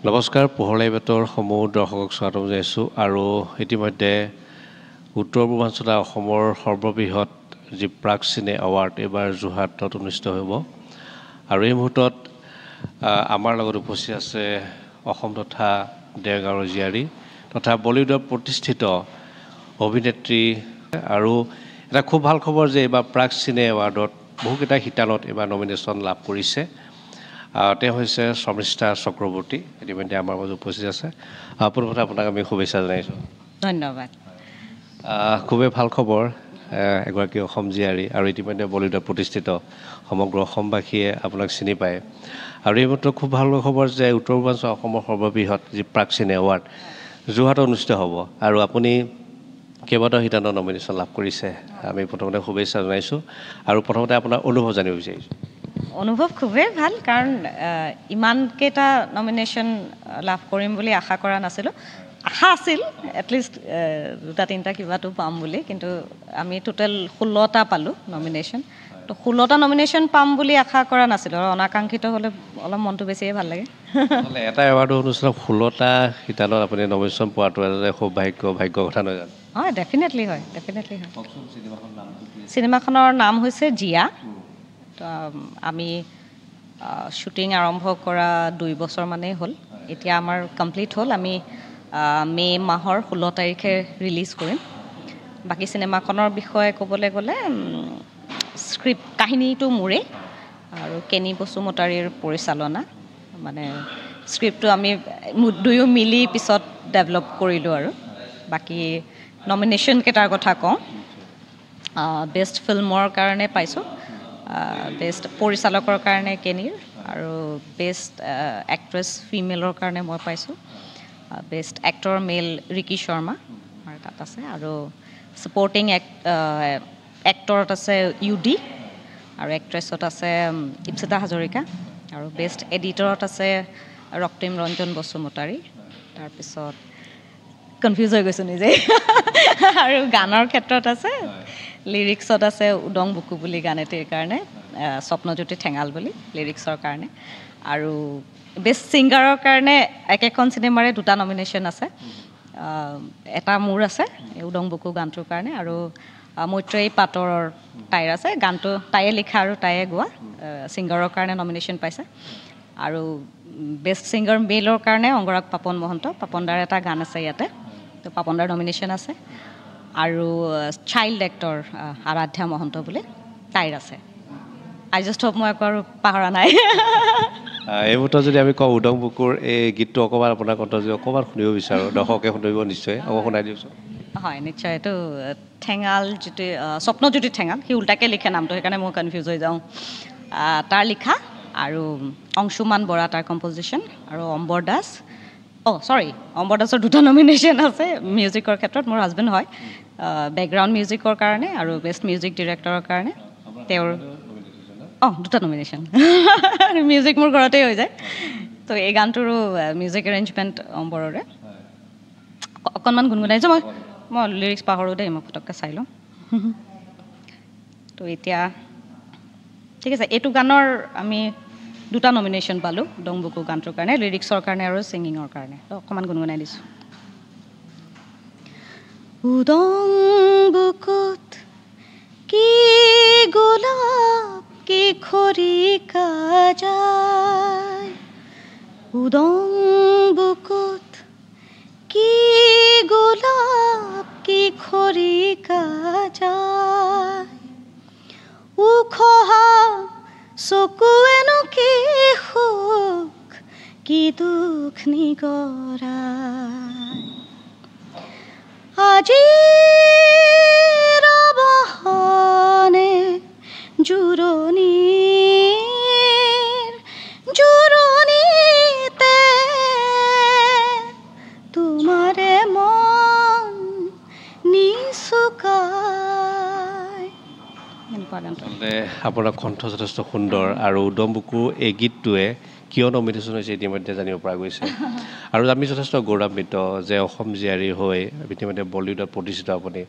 নমস্কাৰ পোহৰলাই বেতৰ সমূহ দৰ্শকক স্বাগতম জনাইছোঁ আৰু ইতিমধ্যে উত্তৰ পূৰ্বাঞ্চল অসমৰ সৰ্ববৃহৎ যি প্ৰাক চিনে এৱাৰ্ড এইবাৰ যোৰহাটত অনুষ্ঠিত হ'ব আৰু এই মুহূৰ্তত আমাৰ লগত উপস্থিত আছে অসম তথা দেৰগাঁৱৰ জীয়াৰী তথা বলিউডৰ প্ৰতিষ্ঠিত অভিনেত্ৰী আৰু এটা খুব ভাল খবৰ যে এইবাৰ প্ৰাক চিনে এৱাৰ্ডত বহুকেইটা শিতানত এইবাৰ নমিনেশ্যন লাভ কৰিছে তেওঁ হৈছে শৰ্মিষ্ঠা চক্ৰৱৰ্তী ইতিমধ্যে আমাৰ মাজত উপস্থিত আছে প্ৰথমতে আপোনাক আমি শুভেচ্ছা জনাইছোঁ ধন্যবাদ খুবেই ভাল খবৰ এগৰাকী অসম জীয়াৰী আৰু ইতিমধ্যে বলিউডত প্ৰতিষ্ঠিত সমগ্ৰ অসমবাসীয়ে আপোনাক চিনি পায় আৰু এই মুহূৰ্তত খুব ভাল খবৰ যে উত্তৰ পূৰ্বাঞ্চল অসমৰ সৰ্ববৃহৎ যি প্ৰাক চিনে এৱাৰ্ড যোৰহাটত অনুষ্ঠিত হ'ব আৰু আপুনি কেইবাটাও শিতানৰ নমিনেশ্যন লাভ কৰিছে আমি প্ৰথমতে শুভেচ্ছা জনাইছোঁ আৰু প্ৰথমতে আপোনাৰ অনুভৱ জানিব বিচাৰিছোঁ অনুভৱ খুবেই ভাল কাৰণ ইমানকেইটা নমিনেশ্যন লাভ কৰিম বুলি আশা কৰা নাছিলোঁ আশা আছিল এটলিষ্ট দুটা তিনিটা কিবাটো পাম বুলি কিন্তু আমি টোটেল 16টা পালোঁ নমিনেশ্যন তো 16টা নমিনেশ্যন পাম বুলি আশা কৰা নাছিলোঁ আৰু অনাকাংক্ষিত হ'লে অলপ মনটো বেছিয়ে ভাল লাগে এটা এৱাৰ্ডৰ অনুষ্ঠানত 16টা শিতানত আপুনি নমিনেশ্যন পোৱাটো এটা খুব ভাগ্য কথা নহয় জানো হয় ডেফিনেটলি হয় চিনেমাখনৰ নাম হৈছে জিয়া আমি শ্বুটিং আৰম্ভ কৰা 2 বছৰমানেই হ'ল এতিয়া আমাৰ কমপ্লিট হ'ল আমি মে মাহৰ 16 তাৰিখে ৰিলিজ কৰিম বাকী চিনেমাখনৰ বিষয়ে ক'বলৈ গ'লে স্ক্ৰিপ্ট কাহিনীটো মোৰে আৰু কেনি বসুমতাৰীৰ পৰিচালনা মানে স্ক্ৰিপ্টটো আমি দুয়ো মিলি পিছত ডেভেলপ কৰিলোঁ আৰু বাকী নমিনেশ্যন কেইটাৰ কথা কওঁ বেষ্ট ফিল্মৰ কাৰণে পাইছোঁ বেষ্ট পৰিচালকৰ কাৰণে কেনিৰ আৰু বেষ্ট এক্ট্ৰেছ ফিমেলৰ কাৰণে মই পাইছোঁ বেষ্ট এক্টৰ মেল ৰিকি শৰ্মা আমাৰ তাত আছে আৰু ছাপৰ্টিং এক্টৰত আছে ইউডি আৰু এক্ট্ৰেছত আছে ইপ্সিতা হাজৰিকা আৰু বেষ্ট এডিটৰত আছে ৰক্তিম ৰঞ্জন বসুমতাৰী তাৰপিছত কনফিউজ হৈ গৈছোঁ নিজে আৰু গানৰ ক্ষেত্ৰত আছে লিৰিক্সত আছে উদং বুকু বুলি গান এটিৰ কাৰণে স্বপ্নজ্যোতি ঠেঙাল বুলি লিৰিক্সৰ কাৰণে আৰু বেষ্ট ছিংগাৰৰ কাৰণে একেখন চিনেমাৰে 2টা নমিনেশ্যন আছে এটা মোৰ আছে উদং বুকু গানটোৰ কাৰণে আৰু মৈত্ৰেয়ী পাটৰৰ তাইৰ আছে গানটো তাইয়ে লিখা আৰু তাইয়ে গোৱা ছিংগাৰৰ কাৰণে নমিনেশ্যন পাইছে আৰু বেষ্ট ছিংগাৰ মেলৰ কাৰণে অংগৰাগ পাপন মহন্ত পাপনদাৰ এটা গান আছে ইয়াতে তো পাপনদাৰ নমিনেশ্যন আছে আৰু চাইল্ড এক্টৰ আৰাধ্যা মহন্ত বুলি তাইৰ আছে আই জাষ্ট হোপ মই আকৌ আৰু পাহৰা নাই এই মুহূৰ্তত যদি আমি কওঁ উদং বুকুৰ এই গীতটো অকণমান আপোনাৰ কণ্ঠ যদি অকণমান শুনিব বিচাৰোঁ দৰ্শকে শুনিব নিশ্চয় অকণ শুনাই দিওঁচোন হয় নিশ্চয় এইটো ঠেঙাল যিটো স্বপ্নজ্যোতি ঠেঙাল সি উল্টাকৈ লিখে নামটো সেইকাৰণে মই কনফিউজ হৈ যাওঁ তাৰ লিখা আৰু অংশুমান বৰা তাৰ কম্পজিশ্যন আৰু অম্বৰ দাস অম্বৰ দাসৰ 2টা নমিনেশ্যন আছে মিউজিকৰ ক্ষেত্ৰত মোৰ হাজবেণ্ড হয় বেকগ্ৰাউণ্ড মিউজিকৰ কাৰণে আৰু বেষ্ট মিউজিক ডিৰেক্টৰৰ কাৰণে তেওঁৰ 2টা নমিনেশ্যন মিউজিক মোৰ ঘৰতেই হৈ যায় তো এই গানটোৰো মিউজিক এৰেঞ্জমেণ্ট অম্বৰৰে অকণমান গুণগুণাইছোঁ মই লিৰিক্স পাহৰোঁ দেই মই ফটককৈ চাই লওঁ তো এতিয়া ঠিক আছে এইটো গানৰ আমি 2টা নমিনেশ্যন পালোঁ উদং বুকু গানটোৰ কাৰণে লিৰিক্সৰ কাৰণে আৰু ছিংগিঙৰ কাৰণে তো অকণমান গুণগুণাই দিছোঁ উদং বুকুত কি গোলাপ কি খৰিকা যায় উদং বুকুত কি গোলাপ কি খৰিকা যায় উখহা চকুৱেনো কি সুখ কি দুখ নিগৰাই আজি ৰবহনে জুৰণিতে তোমাৰে মন নিচুকাই আপোনাৰ কণ্ঠ যথেষ্ট সুন্দৰ আৰু উদং বুকু এই গীতটোৱে কিয় নমিনেশ্যন হৈছে ইতিমধ্যে জানিব পৰা গৈছে আৰু আমি যথেষ্ট গৌৰৱান্বিত যে অসম জীয়াৰী হৈ ইতিমধ্যে বলিউডত প্ৰতিষ্ঠিত আপুনি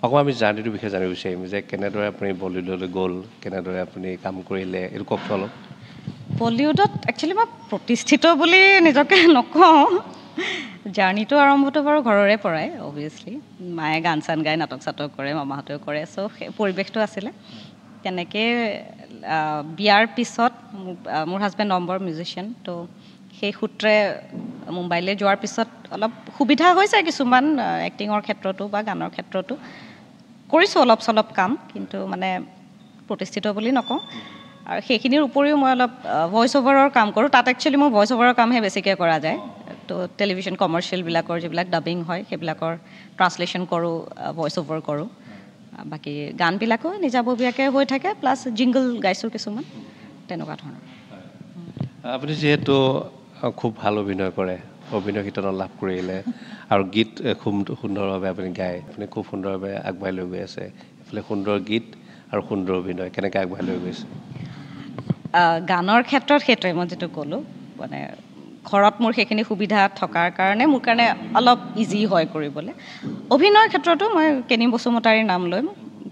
অকণমান আমি জাৰ্ণিটোৰ বিষয়ে জানিব বিচাৰিম যে কেনেদৰে আপুনি বলিউডলৈ গ'ল কেনেদৰে আপুনি কাম কৰিলে এইটো কওকচোন অলপ বলিউডত একচুৱেলি মই প্ৰতিষ্ঠিত বুলি নিজকে নকওঁ জাৰ্ণিটো আৰম্ভটো বাৰু ঘৰৰে পৰাই অভিয়াছলি মায়ে গান চান গাই নাটক চাটক কৰে মামাহঁতেও কৰে চ' সেই পৰিৱেশটো আছিলে তেনেকৈ বিয়াৰ পিছত মোৰ হাজবেণ্ড নম্বৰ মিউজিচিয়ান তো সেই সূত্ৰে মুম্বাইলৈ যোৱাৰ পিছত অলপ সুবিধা হৈছে কিছুমান এক্টিঙৰ ক্ষেত্ৰতো বা গানৰ ক্ষেত্ৰতো কৰিছোঁ অলপ চলপ কাম কিন্তু মানে প্ৰতিষ্ঠিত বুলি নকওঁ আৰু সেইখিনিৰ উপৰিও মই অলপ ভইচ অভাৰৰ কাম কৰোঁ তাত একচুৱেলি মোৰ ভইচ অভাৰৰ কামহে বেছিকৈ কৰা যায় তো টেলিভিশ্যন কমাৰ্চিয়েলবিলাকৰ যিবিলাক ডাবিং হয় সেইবিলাকৰ ট্ৰান্সলেশ্যন কৰোঁ ভইচ অভাৰ কৰোঁ বাকী গানবিলাকো নিজাববীয়াকৈ হৈ থাকে প্লাছ জিংগল গাইছোঁ কিছুমান তেনেকুৱা ধৰণৰ আপুনি যিহেতু খুব ভাল অভিনয় কৰে অভিনয় ক্ষেত্ৰত লাভ কৰিলে আৰু গীত খুব সুন্দৰভাৱে আপুনি গায় আপুনি খুব সুন্দৰভাৱে আগবাঢ়ি লৈ গৈ আছে এইফালে সুন্দৰ গীত আৰু সুন্দৰ অভিনয় কেনেকৈ আগবাঢ়ি লৈ গৈছে গানৰ ক্ষেত্ৰত সেইটোৱে মই যিটো ক'লোঁ মানে ঘৰত মোৰ সেইখিনি সুবিধা থকাৰ কাৰণে মোৰ কাৰণে অলপ ইজি হয় কৰিবলৈ অভিনয়ৰ ক্ষেত্ৰতো মই কেনি বসুমতাৰীৰ নাম লৈ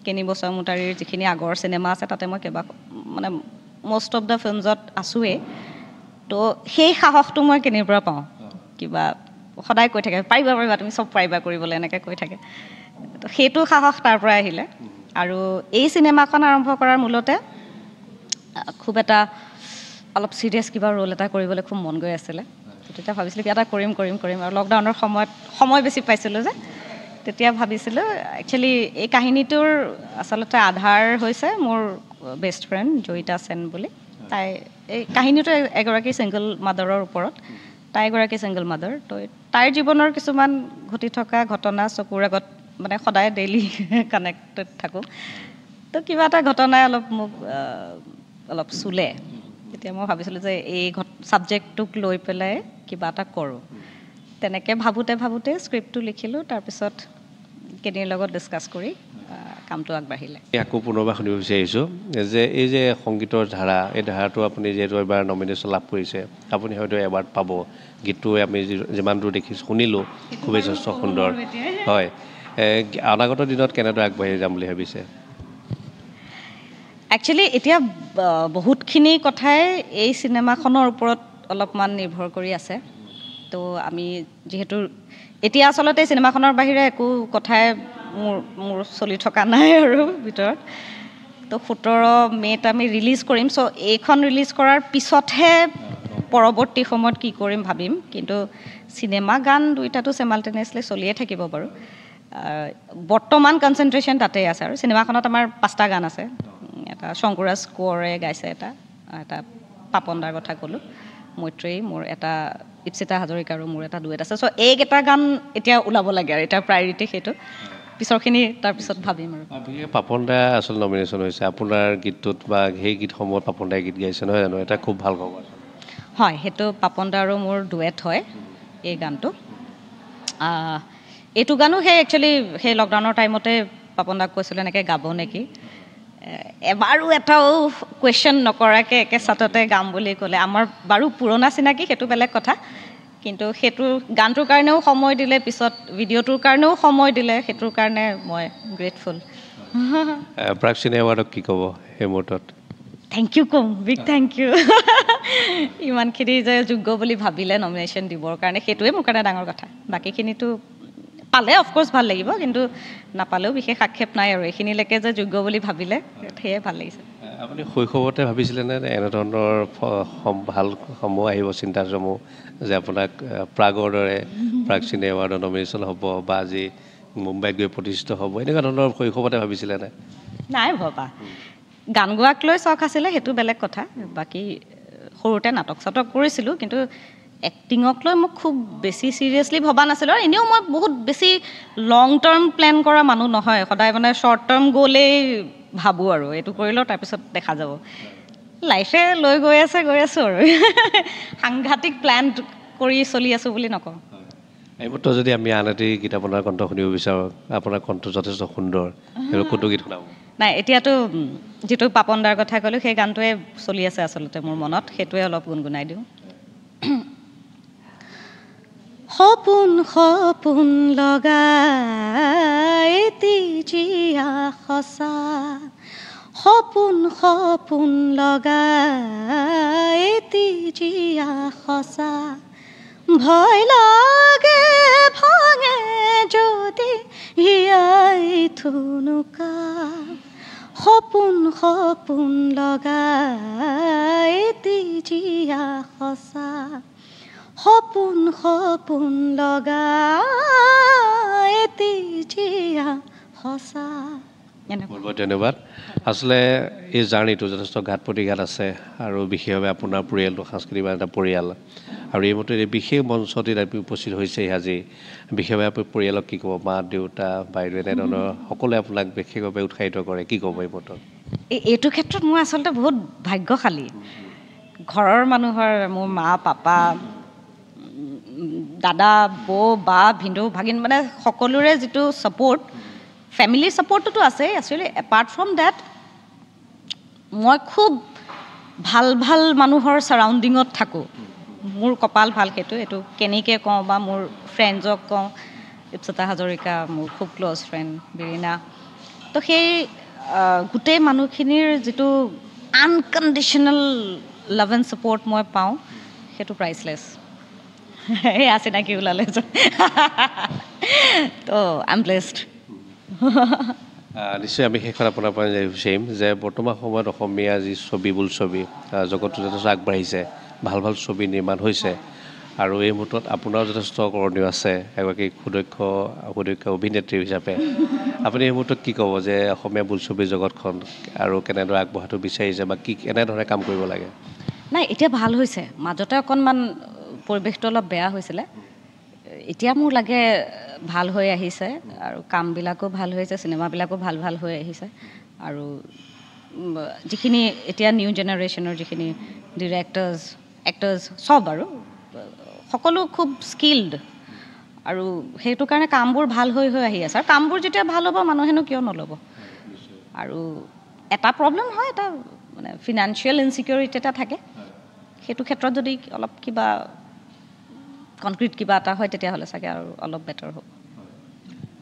কেনি বসুমতাৰীৰ যিখিনি আগৰ চিনেমা আছে তাতে মই মানে মষ্ট অফ দ্য ফিল্মছত আছোঁৱেই তো সেই সাহসটো মই কেনিৰ পৰা পাওঁ কিবা সদায় কৈ থাকে পাৰিবা তুমি চব পাৰিবা কৰিবলৈ এনেকৈ কৈ থাকে তো সেইটো সাহস তাৰ পৰা আহিলে আৰু এই চিনেমাখন আৰম্ভ কৰাৰ মূলতে খুব এটা অলপ চিৰিয়াছ কিবা ৰোল এটা কৰিবলৈ খুব মন গৈ আছিলে তেতিয়া ভাবিছিলোঁ কিবা এটা কৰিম আৰু লকডাউনৰ সময়ত সময় বেছি পাইছিলোঁ যে তেতিয়া ভাবিছিলোঁ একচুৱেলি এই কাহিনীটোৰ আচলতে আধাৰ হৈছে মোৰ বেষ্ট ফ্ৰেণ্ড জয়িতা সেন বুলি তাই এই কাহিনীটো এগৰাকী ছিংগল মাদাৰৰ ওপৰত তাই এগৰাকী ছিংগল মাদাৰ তো তাইৰ জীৱনৰ কিছুমান ঘটি থকা ঘটনা চকুৰ আগত মানে সদায় ডেইলি কানেক্টেড থাকোঁ তো কিবা এটা ঘটনাই অলপ মোক অলপ চুলে তেতিয়া মই ভাবিছিলোঁ যে এই ছাবজেক্টটোক লৈ পেলাই কিবা এটা কৰোঁ তেনেকৈ ভাবোঁতে স্ক্ৰিপ্টটো লিখিলোঁ তাৰপিছত কেনিৰ লগত ডিছকাছ কৰি কামটো আগবাঢ়িলে আকৌ পুনৰবাৰ শুনিব বিচাৰিছোঁ যে এই যে সংগীতৰ ধাৰা এই ধাৰাটো আপুনি যিহেতু এবাৰ নমিনেশ্যন লাভ কৰিছে আপুনি হয়তো এৱাৰ্ড পাব গীতটো আমি যিমান দূৰ দেখিছোঁ শুনিলোঁ খুবেই যথেষ্ট সুন্দৰ হয় অনাগত দিনত কেনেদৰে আগবাঢ়ি যাম বুলি ভাবিছে একচুৱেলি এতিয়া বহুতখিনি কথাই এই চিনেমাখনৰ ওপৰত অলপমান নিৰ্ভৰ কৰি আছে তো আমি যিহেতু এতিয়া আচলতে চিনেমাখনৰ বাহিৰে একো কথাই মোৰ চলি থকা নাই আৰু ভিতৰত তো 17 মে'ত আমি ৰিলিজ কৰিম চ' এইখন ৰিলিজ কৰাৰ পিছতহে পৰৱৰ্তী সময়ত কি কৰিম ভাবিম কিন্তু চিনেমা গান দুইটাটো চিমালটেনিয়াছলি চলিয়ে থাকিব বাৰু বৰ্তমান কনচেনট্ৰেশ্যন তাতেই আছে আৰু চিনেমাখনত আমাৰ 5টা গান আছে এটা শংকুৰাজ কোঁৱৰে গাইছে এটা পাপনদাৰ কথা ক'লোঁ মৈত্ৰেয়ী মোৰ এটা ইপ্সিতা হাজৰিকাৰো মোৰ এটা ডুৱেট আছে চ' এইকেইটা গান এতিয়া ওলাব লাগে আৰু এতিয়া প্ৰায়ৰিটি সেইটো পিছৰখিনি তাৰপিছত ভাবিম আৰু পাপন দা আচল নমিনেশ্যন হৈছে আপোনাৰ গীতটোত বা সেই গীতসমূহত পাপন দাই গীত গাইছে নহয় জানো এটা খুব ভাল খবৰ হয় সেইটো পাপন দা আৰু মোৰ ডুৱেট হয় এই গানটো এইটো গানো সেই একচুৱেলি সেই লকডাউনৰ টাইমতে পাপন দাক কৈছিলোঁ এনেকৈ গাব নেকি এবাৰো এটাও কুৱেশ্যন নকৰাকৈ একেচাটতে গাম বুলি ক'লে আমাৰ বাৰু পুৰণা চিনাকি সেইটো বেলেগ কথা কিন্তু সেইটো গানটোৰ কাৰণেও সময় দিলে পিছত ভিডিঅ'টোৰ কাৰণেও সময় দিলে সেইটোৰ কাৰণে মই গ্ৰেটফুল প্ৰাক্চিনে এৱাৰ্ডক কি ক'ব সেই মুহূৰ্তত থেংক ইউ ক'ম বিগ থেংক ইউ ইমানখিনি যে যোগ্য বুলি ভাবিলে নমিনেশ্যন দিবৰ কাৰণে সেইটোৱে মোৰ কাৰণে ডাঙৰ কথা বাকীখিনিতো পালে অফক'ৰ্ছ ভাল লাগিব কিন্তু নাপালেও বিশেষ আক্ষেপ নাই আৰু এইখিনিলৈকে যে যোগ্য বুলি ভাবিলে সেয়ে ভাল লাগিছে আপুনি শৈশৱতে ভাবিছিলেনে এনেধৰণৰ ভাল সমূহ আহিব চিন্তাসমূহ যে আপোনাক প্ৰাগৰ দৰে প্ৰাক্চিনে এৱাৰ্ডৰ নমিনেশ্যন হ'ব বা আজি মুম্বাইত গৈ প্ৰতিষ্ঠিত হ'ব এনেকুৱা ধৰণৰ শৈশৱতে ভাবিছিলেনে নাই ভবা গান গোৱাক লৈ চখ আছিলে সেইটো বেলেগ কথা বাকী সৰুতে নাটক চাটক কৰিছিলোঁ কিন্তু এক্টিঙক লৈ মোক খুব বেছি চিৰিয়াছলি ভবা নাছিলোঁ আৰু এনেও মই বহুত বেছি লং টাৰ্ম প্লেন কৰা মানুহ নহয় সদায় মানে শ্বৰ্ট টাৰ্ম গ'লেই ভাবোঁ আৰু এইটো কৰি লওঁ তাৰপিছত দেখা যাব লাইফে লৈ গৈ আছোঁ আৰু সাংঘাতিক প্লেন কৰি চলি আছোঁ বুলি নকওঁ এইমাত্ৰ যদি আমি আন এটি গীত আপোনাৰ কণ্ঠ শুনিব বিচাৰোঁ আপোনাৰ কণ্ঠ যথেষ্ট সুন্দৰ সেইবোৰ কোনটো গীত শুনাব নাই এতিয়াতো যিটো পাপন দাৰ কথা ক'লোঁ সেই গানটোৱে চলি আছে আচলতে মোৰ মনত সেইটোৱে অলপ গুণগুণাই দিওঁ সপোন লগাই এটি জীয়া সঁচা সপোন সপোন লগাই এটি জীয়া সঁচা ভয় লাগে ভাঙে যদি হিয়াই থুনুকা সপোন সপোন লগাই এটি জীয়া সঁচা সপোন সপোন লগাই এটি জীয়া সঁচা বহুত ধন্যবাদ আসলে এই জাৰ্ণিটো যথেষ্ট ঘাত প্ৰতিঘাত আছে আৰু বিশেষভাৱে আপোনাৰ পৰিয়ালটো সাংস্কৃতিক এটা পৰিয়াল আৰু এই মতে এই বিশেষ মঞ্চত আপুনি উপস্থিত হৈছে আজি বিশেষভাৱে আপুনি পৰিয়ালক কি ক'ব মা দেউতা বাইদেউ এনেধৰণৰ সকলোৱে আপোনাক বিশেষভাৱে উৎসাহিত কৰে কি ক'ব এই মতত এইটো ক্ষেত্ৰত মই আচলতে বহুত ভাগ্যশালী ঘৰৰ মানুহৰ মোৰ মা পাপা দাদা বৌ বা ভিনদেউ ভাগিন মানে সকলোৰে যিটো ছাপোৰ্ট ফেমিলি ছাপোৰ্টটোতো আছে একচুৱেলি এপাৰ্ট ফ্ৰম ডেট মই খুব ভাল ভাল মানুহৰ ছাৰাউণ্ডিঙত থাকোঁ মোৰ কপাল ভাল এইটো কেনেকৈ কওঁ বা মোৰ ফ্ৰেণ্ডজক কওঁ ইপ্সিতা হাজৰিকা মোৰ খুব ক্ল'জ ফ্ৰেণ্ড বিৰিনা তো সেই গোটেই মানুহখিনিৰ যিটো আনকণ্ডিশ্যনেল লাভ এণ্ড ছাপোৰ্ট মই পাওঁ সেইটো প্ৰাইচলেছ সেয়া চিনাকি ওলালে তো আই এম ব্লেছড নিশ্চয় আমি শেষত আপোনাৰ পৰা বিচাৰিম যে বৰ্তমান সময়ত অসমীয়া যি ছবি বোলছবি জগতটো যথেষ্ট আগবাঢ়িছে ভাল ভাল ছবি নিৰ্মাণ হৈছে আৰু এই মুহূৰ্তত আপোনাৰো যথেষ্ট কৰণীয় আছে এগৰাকী সুদক্ষ অভিনেত্ৰী হিচাপে আপুনি এই মুহূৰ্তত কি ক'ব যে অসমীয়া বোলছবি জগতখন আৰু কেনেদৰে আগবঢ়াটো বিচাৰিছে বা কি কেনেধৰণে কাম কৰিব লাগে নাই এতিয়া ভাল হৈছে মাজতে অকণমান পৰিৱেশটো অলপ বেয়া হৈছিলে এতিয়া মোৰ লাগে ভাল হৈ আহিছে আৰু কামবিলাকো ভাল হৈছে চিনেমাবিলাকো ভাল ভাল হৈ আহিছে আৰু যিখিনি এতিয়া নিউ জেনেৰেশ্যনৰ যিখিনি ডিৰেক্টৰ্ছ এক্টৰ্ছ চব আৰু সকলো খুব স্কিল্ড আৰু সেইটো কাৰণে কামবোৰ ভাল হৈ আহি আছে আৰু কামবোৰ যেতিয়া ভাল হ'ব মানুহেনো কিয় নল'ব আৰু এটা প্ৰব্লেম হয় এটা মানে ফিনান্সিয়েল ইনচিকিউৰিটি এটা থাকে সেইটো ক্ষেত্ৰত যদি অলপ কিবা কনক্ৰিট কিবা এটা হয় তেতিয়াহ'লে চাগে আৰু অলপ বেটাৰ হ'ব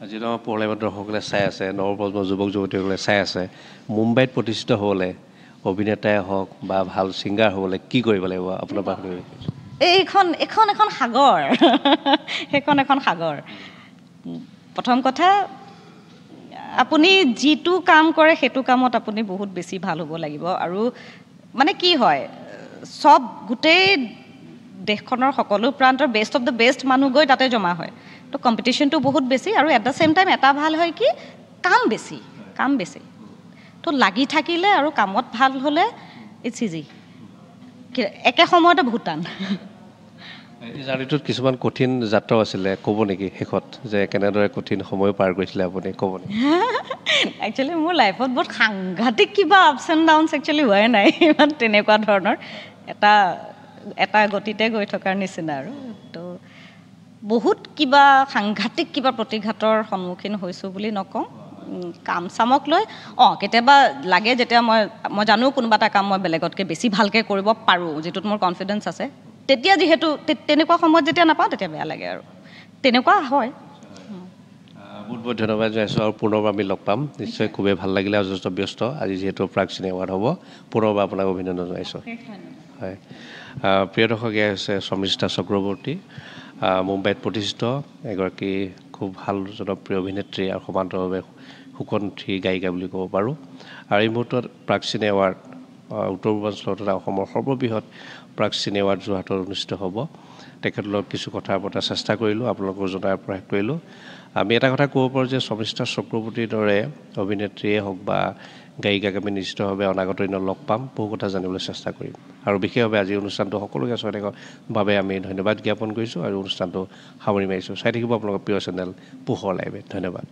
আজি আমাৰ পঢ়ুৱৈ দৰ্শকসকলে চাই আছে নৱপ্ৰজন্মৰ যুৱক যুৱতীসকলে চাই আছে মুম্বাইত প্ৰতিষ্ঠিত হ'বলৈ অভিনেতাই হওক বা ভাল ছিংগাৰ হ'বলৈ কি কৰিব লাগিব আপোনাৰ পৰা এখন সাগৰ সেইখন এখন সাগৰ প্ৰথম কথা আপুনি যিটো কাম কৰে সেইটো কামত আপুনি বহুত বেছি ভাল হ'ব লাগিব আৰু মানে কি হয় চব গোটেই দেশখনৰ সকলো প্ৰান্তৰ বেষ্ট অফ দ্য বেষ্ট মানুহ গৈ তাতে জমা হয় তো কম্পিটিশ্যনটো বহুত বেছি আৰু এট দ্য ছেইম টাইম এটা ভাল হয় কি কাম বেছি তো লাগি থাকিলে আৰু কামত ভাল হ'লে ইটছ ইজি একে সময়তে বহুত টান এই জাৰ্ণিটোত কিছুমান কঠিন যাত্ৰাও আছিলে ক'ব নেকি শেষত যে কেনেদৰে কঠিন সময় পাৰ কৰিছিলে আপুনি ক'ব নেকি একচুৱেলি মোৰ লাইফত বহুত সাংঘাতিক কিবা আপছ এণ্ড ডাউনছ একচুৱেলি হোৱাই নাই ইমান তেনেকুৱা ধৰণৰ এটা গতিতে গৈ থকাৰ নিচিনা আৰু তো বহুত কিবা সাংঘাতিক কিবা প্ৰতিঘাতৰ সন্মুখীন হৈছোঁ বুলি নকওঁ কাম চামক লৈ কেতিয়াবা লাগে যেতিয়া মই জানো কোনোবা এটা কাম মই বেলেগতকৈ বেছি ভালকৈ কৰিব পাৰোঁ যিটোত মোৰ কনফিডেঞ্চ আছে তেতিয়া যিহেতু তেনেকুৱা সময়ত যেতিয়া নাপাওঁ তেতিয়া বেয়া লাগে আৰু তেনেকুৱা হয় বহুত বহুত ধন্যবাদ জনাইছোঁ আৰু পুনৰবাৰ আমি লগ পাম নিশ্চয় খুবেই ভাল লাগিলে আৰু যথেষ্ট ব্যস্ত আজি যিহেতু প্ৰাগ চিনে এৱাৰ্ড হ'ব পুনৰবাৰ আপোনাক অভিনন্দন জনাইছোঁ হয় প্ৰিয় দৰ্শক এয়া হৈছে সমৃষ্ঠা চক্ৰৱৰ্তী মুম্বাইত প্ৰতিষ্ঠিত এগৰাকী খুব ভাল জনপ্ৰিয় অভিনেত্ৰী আৰু সমান্তৰালভাৱে সুকণ্ঠী গায়িকা বুলি ক'ব পাৰোঁ আৰু এই মুহূৰ্তত প্ৰাগ চিনে এৱাৰ্ড উত্তৰ পূৰ্বাঞ্চলত তথা অসমৰ সৰ্ববৃহৎ প্ৰাগ চিনে এৱাৰ্ড যোৰহাটত অনুষ্ঠিত হ'ব তেখেতলোকক কিছু কথা পতাৰ চেষ্টা কৰিলোঁ আপোনালোকৰ জনাৰ প্ৰয়াস কৰিলোঁ আমি এটা কথা ক'ব পাৰোঁ যে সমৃষ্ঠা চক্ৰৱৰ্তীৰ দৰে অভিনেত্ৰীয়ে হওক বা গায়িকাক আমি নিশ্চিতভাৱে অনাগত দিনত লগ পাম বহু কথা জানিবলৈ চেষ্টা কৰিম আৰু বিশেষভাৱে আজি অনুষ্ঠানটো সকলোকে চাই থকাৰ বাবে আমি ধন্যবাদ জ্ঞাপন কৰিছোঁ আৰু অনুষ্ঠানটো সামৰি মাৰিছোঁ চাই থাকিব আপোনালোকৰ প্ৰিয় চেনেল পোহৰ লাইভে ধন্যবাদ